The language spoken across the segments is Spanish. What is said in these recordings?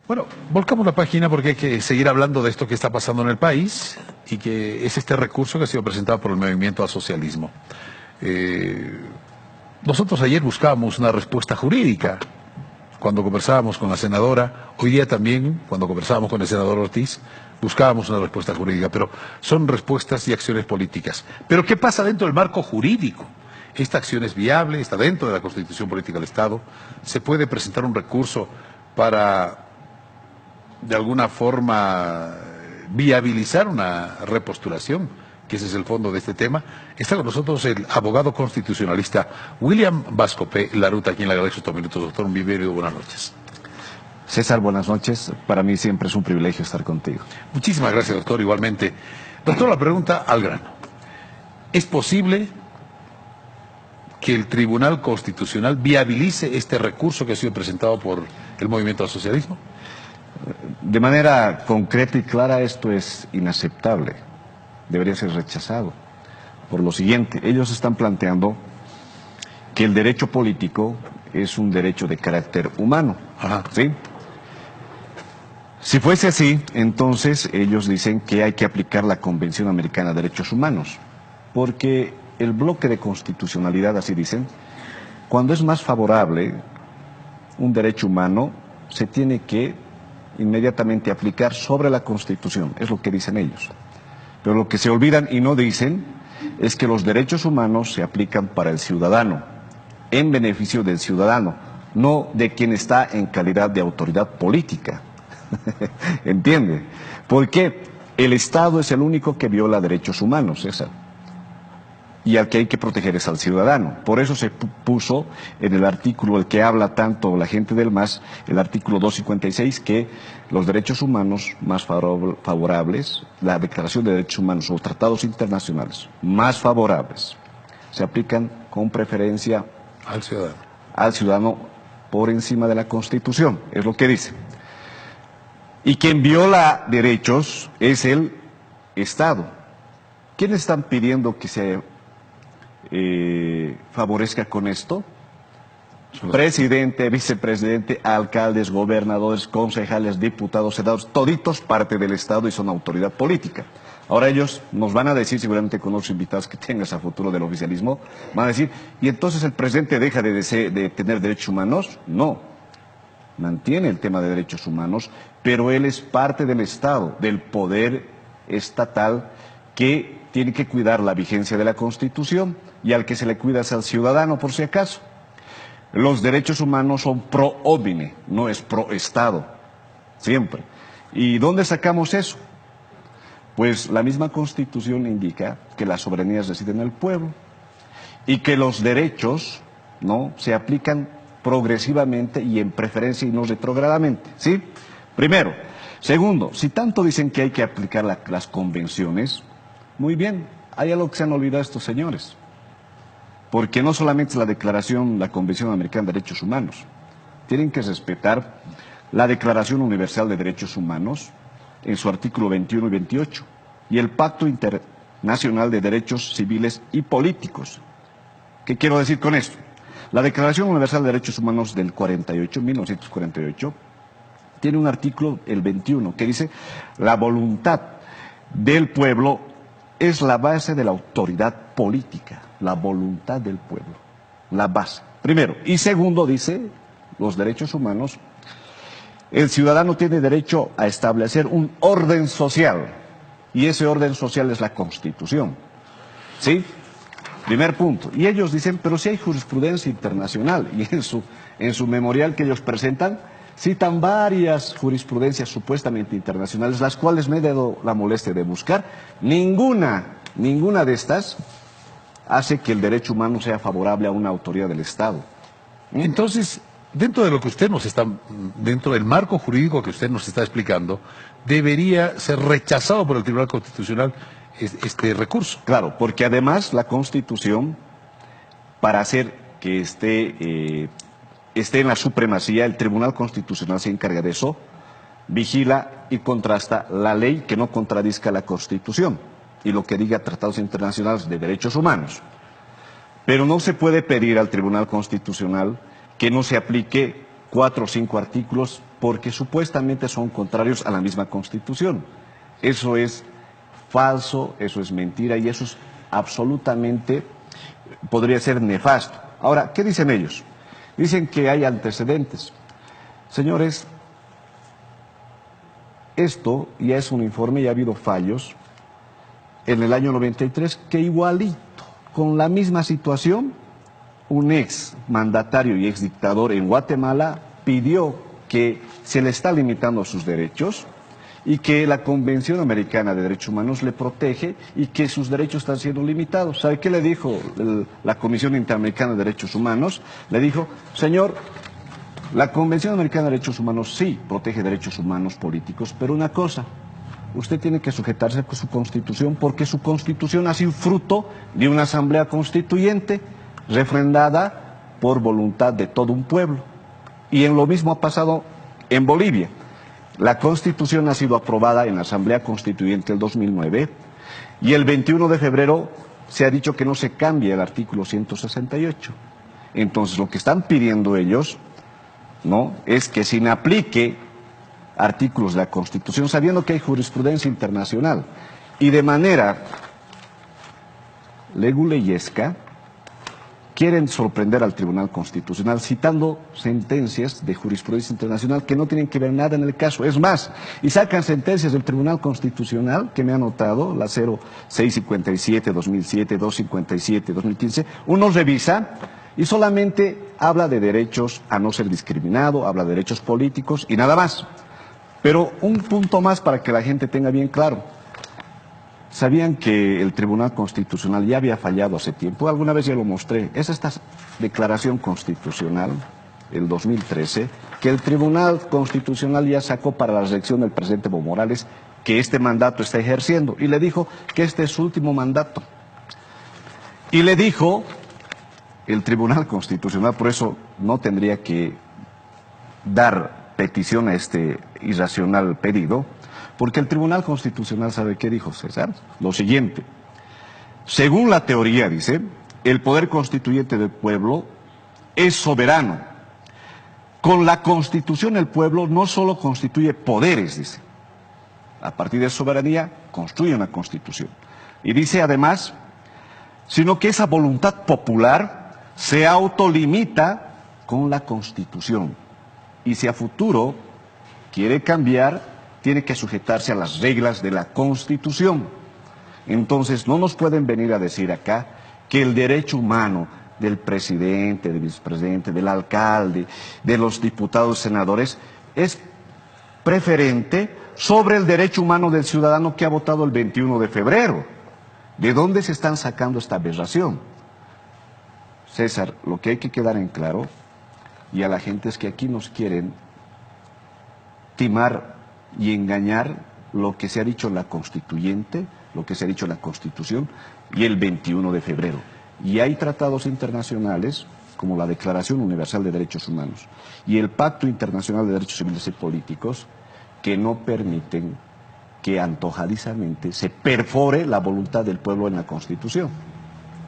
Bueno, volcamos la página porque hay que seguir hablando de esto que está pasando en el país y que es este recurso que ha sido presentado por el movimiento al socialismo. Nosotros ayer buscábamos una respuesta jurídica cuando conversábamos con la senadora, hoy día también cuando conversábamos con el senador Ortiz, buscábamos una respuesta jurídica, pero son respuestas y acciones políticas. Pero ¿qué pasa dentro del marco jurídico? Esta acción es viable, está dentro de la Constitución Política del Estado, se puede presentar un recurso para de alguna forma viabilizar una repostulación, que ese es el fondo de este tema. Está con nosotros el abogado constitucionalista William Vascope Laruta, a quien le agradezco estos minutos. Doctor, un bienvenido, buenas noches. César, buenas noches. Para mí siempre es un privilegio estar contigo. Muchísimas gracias, doctor, igualmente. Doctor, la pregunta al grano. ¿Es posible que el Tribunal Constitucional viabilice este recurso que ha sido presentado por el Movimiento al Socialismo? De manera concreta y clara, esto es inaceptable. Debería ser rechazado. Por lo siguiente, ellos están planteando que el derecho político es un derecho de carácter humano. Ajá. ¿Sí? Si fuese así, entonces ellos dicen que hay que aplicar la Convención Americana de Derechos Humanos, porque el bloque de constitucionalidad, así dicen, cuando es más favorable un derecho humano, se tiene que inmediatamente aplicar sobre la Constitución, es lo que dicen ellos. Pero lo que se olvidan y no dicen es que los derechos humanos se aplican para el ciudadano, en beneficio del ciudadano, no de quien está en calidad de autoridad política. ¿Entiende? Porque el Estado es el único que viola derechos humanos, César. Y al que hay que proteger es al ciudadano. Por eso se puso en el artículo el que habla tanto la gente del MAS, el artículo 256, que los derechos humanos más favorables, la Declaración de Derechos Humanos o tratados internacionales más favorables, se aplican con preferencia al ciudadano por encima de la Constitución, es lo que dice. Y quien viola derechos es el Estado. ¿Quiénes están pidiendo que se favorezca con esto? Presidente, vicepresidente, alcaldes, gobernadores, concejales, diputados, senadores, toditos parte del Estado y son autoridad política. Ahora ellos nos van a decir, seguramente con otros invitados que tengas a futuro del oficialismo, van a decir, ¿y entonces el presidente deja de tener derechos humanos? No, mantiene el tema de derechos humanos, pero él es parte del Estado, del poder estatal que tiene que cuidar la vigencia de la Constitución y al que se le cuida es al ciudadano, por si acaso. Los derechos humanos son pro homine, no es pro Estado, siempre. ¿Y dónde sacamos eso? Pues la misma Constitución indica que las soberanías residen en el pueblo y que los derechos, ¿no?, se aplican progresivamente y en preferencia y no retrogradamente, ¿sí? Primero. Segundo, si tanto dicen que hay que aplicar las convenciones, muy bien, hay algo que se han olvidado estos señores, porque no solamente es la declaración, la Convención Americana de Derechos Humanos, tienen que respetar la Declaración Universal de Derechos Humanos en su artículo 21 y 28, y el Pacto Internacional de Derechos Civiles y Políticos. ¿Qué quiero decir con esto? La Declaración Universal de Derechos Humanos del 1948, tiene un artículo, el 21, que dice: la voluntad del pueblo es la base de la autoridad política, la voluntad del pueblo, la base, primero. Y segundo, dice, los derechos humanos, el ciudadano tiene derecho a establecer un orden social, y ese orden social es la Constitución, ¿sí? Primer punto. Y ellos dicen, pero si hay jurisprudencia internacional, y en su memorial que ellos presentan, citan varias jurisprudencias supuestamente internacionales, las cuales me he dado la molestia de buscar. Ninguna de estas hace que el derecho humano sea favorable a una autoridad del Estado. Entonces, dentro de lo que usted nos está, dentro del marco jurídico que usted nos está explicando, debería ser rechazado por el Tribunal Constitucional este recurso. Claro, porque además la Constitución, para hacer que esté en la supremacía, el Tribunal Constitucional se encarga de eso, vigila y contrasta la ley que no contradizca la Constitución y lo que diga tratados internacionales de derechos humanos. Pero no se puede pedir al Tribunal Constitucional que no se aplique 4 o 5 artículos porque supuestamente son contrarios a la misma Constitución. Eso es falso, eso es mentira y eso es absolutamente, podría ser nefasto. Ahora, ¿qué dicen ellos? Dicen que hay antecedentes. Señores, esto ya es un informe y ha habido fallos en el año 93 que igualito, con la misma situación, un ex mandatario y ex dictador en Guatemala pidió que se le está limitando sus derechos y que la Convención Americana de Derechos Humanos le protege y que sus derechos están siendo limitados. ¿Sabe qué le dijo la Comisión Interamericana de Derechos Humanos? Le dijo, señor, la Convención Americana de Derechos Humanos sí protege derechos humanos políticos, pero una cosa, usted tiene que sujetarse a su Constitución porque su Constitución ha sido fruto de una asamblea constituyente refrendada por voluntad de todo un pueblo. Y en lo mismo ha pasado en Bolivia. La Constitución ha sido aprobada en la Asamblea Constituyente del 2009 y el 21 de febrero se ha dicho que no se cambie el artículo 168. Entonces lo que están pidiendo ellos, ¿no?, es que se inaplique artículos de la Constitución sabiendo que hay jurisprudencia internacional y de manera leguleyesca quieren sorprender al Tribunal Constitucional citando sentencias de jurisprudencia internacional que no tienen que ver nada en el caso. Es más, y sacan sentencias del Tribunal Constitucional que me ha notado, la 0657, 2007, 257, 2015, uno revisa y solamente habla de derechos a no ser discriminado, habla de derechos políticos y nada más. Pero un punto más para que la gente tenga bien claro. ¿Sabían que el Tribunal Constitucional ya había fallado hace tiempo? Alguna vez ya lo mostré. Es esta declaración constitucional, el 2013, que el Tribunal Constitucional ya sacó para la reelección del presidente Evo Morales, que este mandato está ejerciendo. Y le dijo que este es su último mandato. Y le dijo el Tribunal Constitucional, por eso no tendría que dar petición a este irracional pedido, porque el Tribunal Constitucional, ¿sabe qué dijo, César? Lo siguiente, según la teoría, dice, el poder constituyente del pueblo es soberano. Con la Constitución el pueblo no solo constituye poderes, dice, a partir de soberanía construye una Constitución. Y dice además, sino que esa voluntad popular se autolimita con la Constitución. Y si a futuro quiere cambiar, tiene que sujetarse a las reglas de la Constitución. Entonces, no nos pueden venir a decir acá que el derecho humano del presidente, del vicepresidente, del alcalde, de los diputados, senadores, es preferente sobre el derecho humano del ciudadano que ha votado el 21 de febrero. ¿De dónde se están sacando esta aberración? César, lo que hay que quedar en claro, y a la gente, es que aquí nos quieren timar y engañar lo que se ha dicho en la Constituyente, lo que se ha dicho en la Constitución y el 21 de febrero. Y hay tratados internacionales, como la Declaración Universal de Derechos Humanos y el Pacto Internacional de Derechos Civiles y Políticos, que no permiten que antojadizamente se perfore la voluntad del pueblo en la Constitución.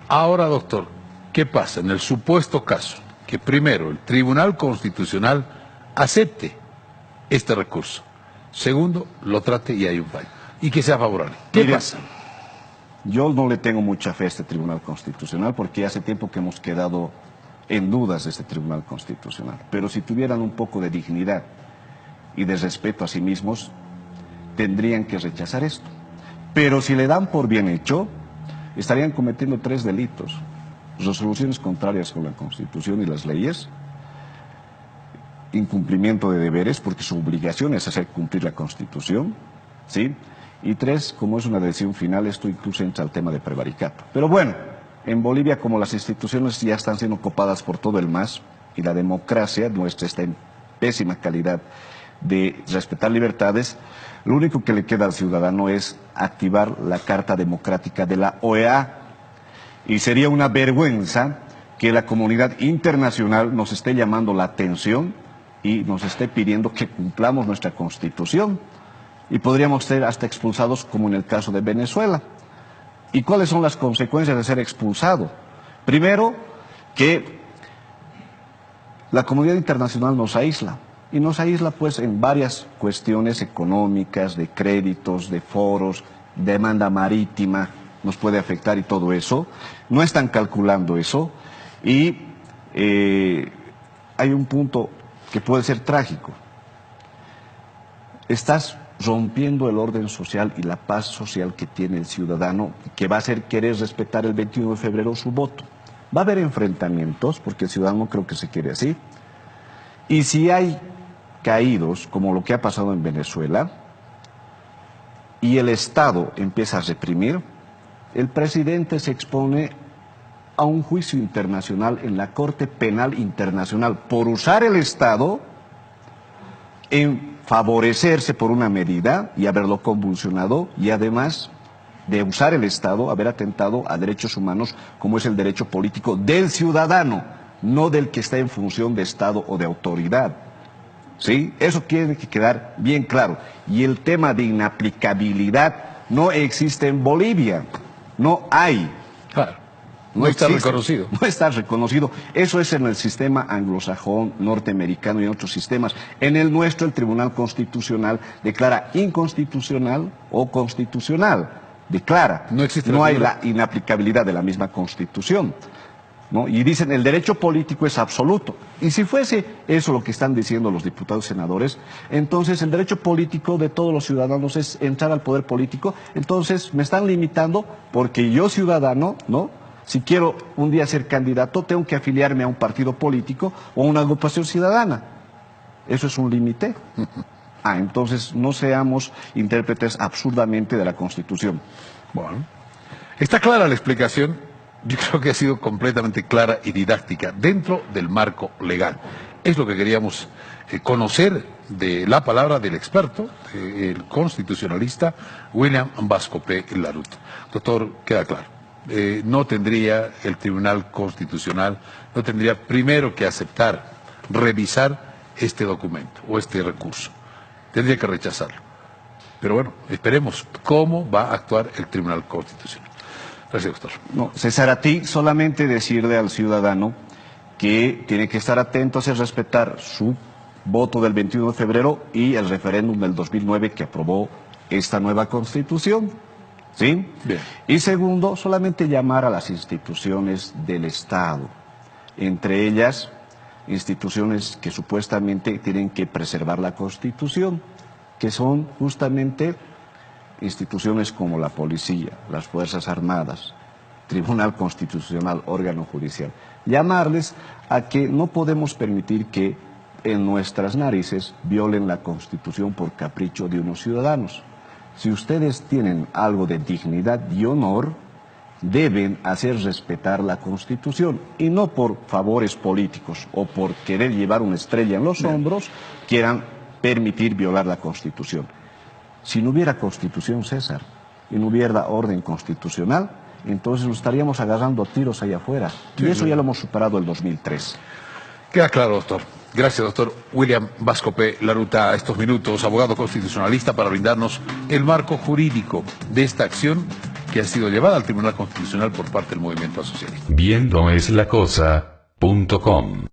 Ahora, doctor, ¿qué pasa en el supuesto caso que primero el Tribunal Constitucional acepte este recurso? Segundo, lo trate y hay un fallo. Y que sea favorable. ¿Qué pasa? Yo no le tengo mucha fe a este Tribunal Constitucional porque hace tiempo que hemos quedado en dudas de este Tribunal Constitucional. Pero si tuvieran un poco de dignidad y de respeto a sí mismos, tendrían que rechazar esto. Pero si le dan por bien hecho, estarían cometiendo 3 delitos. Resoluciones contrarias con la Constitución y las leyes, incumplimiento de deberes, porque su obligación es hacer cumplir la Constitución, ¿sí? Y 3, como es una decisión final, esto incluso entra al tema de prevaricato. Pero bueno, en Bolivia, como las instituciones ya están siendo copadas por todo el MAS y la democracia nuestra está en pésima calidad de respetar libertades, lo único que le queda al ciudadano es activar la Carta Democrática de la OEA. Y sería una vergüenza que la comunidad internacional nos esté llamando la atención y nos esté pidiendo que cumplamos nuestra Constitución. Y podríamos ser hasta expulsados, como en el caso de Venezuela. ¿Y cuáles son las consecuencias de ser expulsado? Primero, que la comunidad internacional nos aísla. y nos aísla pues en varias cuestiones económicas, de créditos, de foros, demanda marítima, nos puede afectar y todo eso. No están calculando eso y hay un punto que puede ser trágico. Estás rompiendo el orden social y la paz social que tiene el ciudadano, que va a hacer querer respetar el 21 de febrero su voto. Va a haber enfrentamientos, porque el ciudadano creo que se quiere así. Y si hay caídos, como lo que ha pasado en Venezuela, y el Estado empieza a reprimir, el presidente se expone a un juicio internacional en la Corte Penal Internacional por usar el Estado en favorecerse por una medida y haberlo convulsionado, y además de usar el Estado, haber atentado a derechos humanos como es el derecho político del ciudadano, no del que está en función de Estado o de autoridad. ¿Sí? Eso tiene que quedar bien claro. Y el tema de inaplicabilidad no existe en Bolivia, no hay. Claro. No está reconocido. No está reconocido. Eso es en el sistema anglosajón, norteamericano y en otros sistemas. En el nuestro, el Tribunal Constitucional declara inconstitucional o constitucional. Declara. No existe. No hay la inaplicabilidad de la misma Constitución, ¿no? Y dicen el derecho político es absoluto. Y si fuese eso lo que están diciendo los diputados y senadores, entonces el derecho político de todos los ciudadanos es entrar al poder político. Entonces me están limitando porque yo, ciudadano, ¿no?, si quiero un día ser candidato, tengo que afiliarme a un partido político o a una agrupación ciudadana. ¿Eso es un límite? Entonces no seamos intérpretes absurdamente de la Constitución. Bueno, está clara la explicación. Yo creo que ha sido completamente clara y didáctica dentro del marco legal. Es lo que queríamos conocer de la palabra del experto, el constitucionalista William Vascope Larut. Doctor, queda claro. No tendría el Tribunal Constitucional, no tendría primero que aceptar, revisar este documento o este recurso. Tendría que rechazarlo. Pero bueno, esperemos cómo va a actuar el Tribunal Constitucional. Gracias, doctor. No, César, a ti solamente decirle al ciudadano que tiene que estar atento a hacer respetar su voto del 21 de febrero y el referéndum del 2009 que aprobó esta nueva Constitución. ¿Sí? Bien. Y segundo, solamente llamar a las instituciones del Estado, entre ellas instituciones que supuestamente tienen que preservar la Constitución, que son justamente instituciones como la policía, las Fuerzas Armadas, Tribunal Constitucional, órgano judicial. Llamarles a que no podemos permitir que en nuestras narices violen la Constitución por capricho de unos ciudadanos. Si ustedes tienen algo de dignidad y honor, deben hacer respetar la Constitución y no por favores políticos o por querer llevar una estrella en los hombros, quieran permitir violar la Constitución. Si no hubiera Constitución, César, y no hubiera orden constitucional, entonces nos estaríamos agarrando a tiros allá afuera. Y eso ya lo hemos superado el 2003. Queda claro, doctor. Gracias, doctor William Vascope Laruta, a estos minutos, abogado constitucionalista, para brindarnos el marco jurídico de esta acción que ha sido llevada al Tribunal Constitucional por parte del movimiento asocialista. Viendoeslacosa.com